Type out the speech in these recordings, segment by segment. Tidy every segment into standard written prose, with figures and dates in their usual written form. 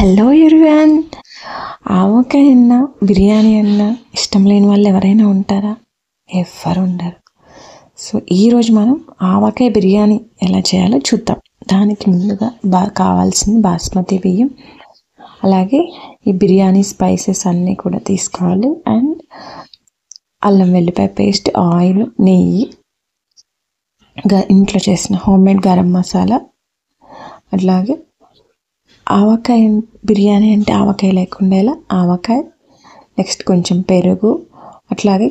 Hello everyone. ఆవకాయ అన్న బిర్యానీ అన్న ఇష్టం లేని వాళ్ళు ఎవరైనా ఉంటారా? ఎవ్వరు ఉండరు. సో ఈరోజు మనం ఆవకాయ బిర్యానీ ఎలా చేయాలో చూద్దాం. దానికి ముందుగా కావాల్సింది బాస్మతి బియ్యం, అలాగే ఈ బిర్యానీ స్పైసెస్ అన్నీ కూడా తీసుకోవాలి. అండ్ అల్లం వెల్లిపాయ పేస్ట్, ఆయిల్, నెయ్యి, ఇంట్లో చేసిన హోమ్మేడ్ గరం మసాలా, అట్లాగే ఆవకాయ బిర్యానీ అంటే ఆవకాయ లేకుండా ఎలా, ఆవకాయ, నెక్స్ట్ కొంచెం పెరుగు, అట్లాగే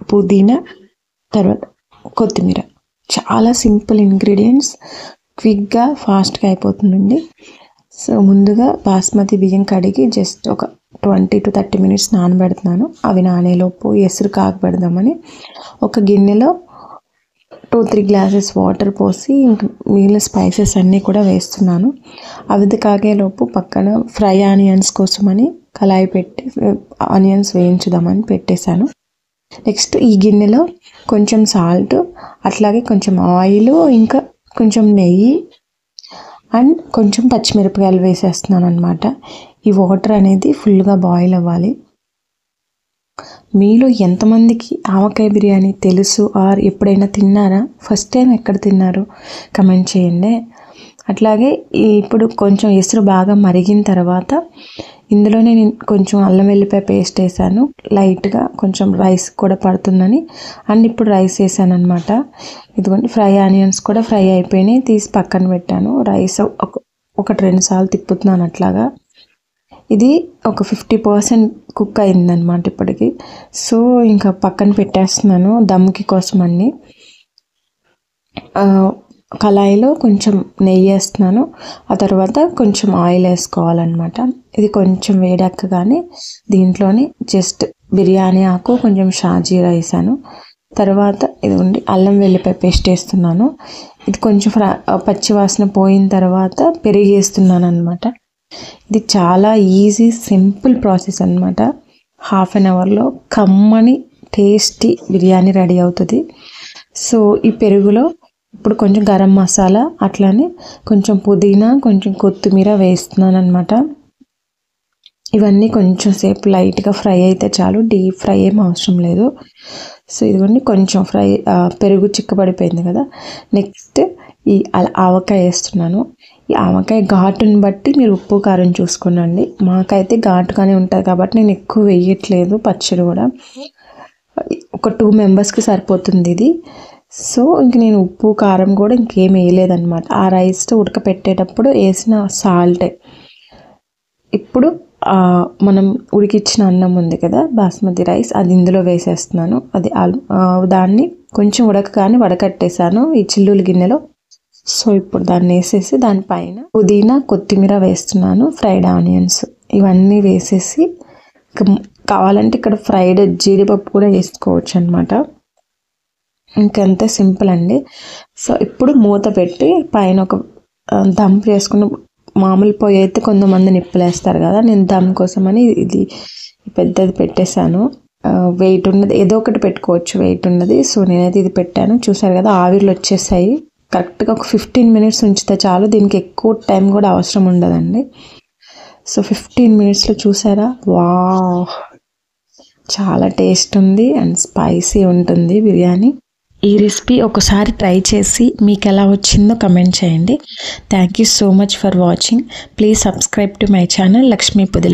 పుదీనా, తర్వాత కొత్తిమీర. చాలా సింపుల్ ఇంగ్రీడియంట్స్, క్విక్గా ఫాస్ట్గా అయిపోతుందండి. సో ముందుగా బాస్మతి బియ్యం కడిగి జస్ట్ ఒక 20 to 30 minutes నానబెడుతున్నాను. అవి నానేలోపు ఎసురు కాగబెడదామని ఒక గిన్నెలో 2-3 glasses వాటర్ పోసి ఇంక మిగిలిన స్పైసెస్ అన్నీ కూడా వేస్తున్నాను. అవి కాగేలోపు పక్కన ఫ్రై ఆనియన్స్ కోసమని కళాయి పెట్టి ఆనియన్స్ వేయించుదామని పెట్టేశాను. నెక్స్ట్ ఈ గిన్నెలో కొంచెం సాల్ట్, అట్లాగే కొంచెం ఆయిల్, ఇంకా కొంచెం నెయ్యి అండ్ కొంచెం పచ్చిమిరపకాయలు వేసేస్తున్నాను అనమాట. ఈ వాటర్ అనేది ఫుల్గా బాయిల్ అవ్వాలి. మీలో ఎంతమందికి ఆవకాయ బిర్యానీ తెలుసు ఆర్ ఎప్పుడైనా తిన్నారా? ఫస్ట్ టైం ఎక్కడ తిన్నారు కమెంట్ చేయండి. అట్లాగే ఇప్పుడు కొంచెం ఎసురు బాగా మరిగిన తర్వాత ఇందులోనే నేను కొంచెం అల్లం వెల్లిపాయ పేస్ట్ వేసాను, లైట్గా కొంచెం రైస్ కూడా పడుతుందని. అండ్ ఇప్పుడు రైస్ వేసాను అనమాట. ఇదిగోండి ఫ్రై ఆనియన్స్ కూడా ఫ్రై అయిపోయినాయి, తీసి పక్కన పెట్టాను. రైస్ ఒకటి 2 సార్లు తిప్పుతున్నాను అట్లాగా. ఇది ఒక 50% కుక్ అయిందనమాట ఇప్పటికి. సో ఇంకా పక్కన పెట్టేస్తున్నాను దమ్కి కోసం అన్ని. కళాయిలో కొంచెం నెయ్యి వేస్తున్నాను, ఆ తర్వాత కొంచెం ఆయిల్ వేసుకోవాలన్నమాట. ఇది కొంచెం వేడెక్కగానే దీంట్లోని జస్ట్ బిర్యానీ ఆకు, కొంచెం షాజీరా వేసాను. తర్వాత ఇదిగోండి అల్లం వెల్లిపాయ పేస్ట్ వేస్తున్నాను. ఇది కొంచెం పచ్చి వాసన పోయిన తర్వాత పెరుగు వేస్తున్నాను అనమాట. ఇది చాలా ఈజీ సింపుల్ ప్రాసెస్ అనమాట. 1/2 అవర్లో కమ్మని టేస్టీ బిర్యానీ రెడీ అవుతుంది. సో ఈ పెరుగులో ఇప్పుడు కొంచెం గరం మసాలా, అట్లానే కొంచెం పుదీనా, కొంచెం కొత్తిమీర వేస్తున్నాను అనమాట. ఇవన్నీ కొంచెం సేపు లైట్గా ఫ్రై అయితే చాలు, డీప్ ఫ్రై ఏం అవసరం లేదు. సో ఇదిగోండి కొంచెం పెరుగు చిక్కబడిపోయింది కదా. నెక్స్ట్ ఈ ఆవకాయ వేస్తున్నాను. ఈ ఆవకాయ ఘాటుని బట్టి మీరు ఉప్పు కారం చూసుకోనండి. మాకైతే ఘాటుగానే ఉంటుంది కాబట్టి నేను ఎక్కువ వేయట్లేదు. పచ్చడి కూడా ఒక 2 మెంబర్స్కి సరిపోతుంది ఇది. సో ఇంక నేను ఉప్పు కారం కూడా ఇంకేం వేయలేదన్నమాట. ఆ రైస్ ఉడకపెట్టేటప్పుడు వేసిన సాల్టే. ఇప్పుడు మనం ఉడికిచ్చిన అన్నం ఉంది కదా, బాస్మతి రైస్, అది ఇందులో వేసేస్తున్నాను. అది దాన్ని కొంచెం ఉడకగానే వడకట్టేశాను ఈ చిల్లుల గిన్నెలో. సో ఇప్పుడు దాన్ని వేసేసి దానిపైన పుదీనా, కొత్తిమీర వేస్తున్నాను, ఫ్రైడ్ ఆనియన్స్ ఇవన్నీ వేసేసి, కావాలంటే ఇక్కడ ఫ్రైడ్ జీడిపప్పు కూడా వేసుకోవచ్చు అనమాట. ఇంకంతే సింపుల్ అండి. సో ఇప్పుడు మూత పెట్టి పైన ఒక దమ్ చేసుకున్న మామూలు పొయ్యి అయితే కొంతమంది నిప్పులేస్తారు కదా, నేను దమ్ కోసమని ఇది పెద్దది పెట్టేశాను. వెయిట్ ఉన్నది ఏదో ఒకటి పెట్టుకోవచ్చు, వెయిట్ ఉన్నది. సో నేనైతే ఇది పెట్టాను. చూసారు కదా ఆవిర్లు వచ్చేసాయి. కరెక్ట్గా ఒక 15 minutes ఉంచితే చాలు, దీనికి ఎక్కువ టైం కూడా అవసరం ఉండదండి. సో 15 minutesలో చూసారా, వావ్, చాలా టేస్ట్ ఉంది అండ్ స్పైసీ ఉంటుంది బిర్యానీ. ఈ రెసిపీ ఒకసారి ట్రై చేసి మీకు ఎలా వచ్చిందో కమెంట్ చేయండి. Thank you so much for watching. Please subscribe to my channel Lakshmi పొదిల.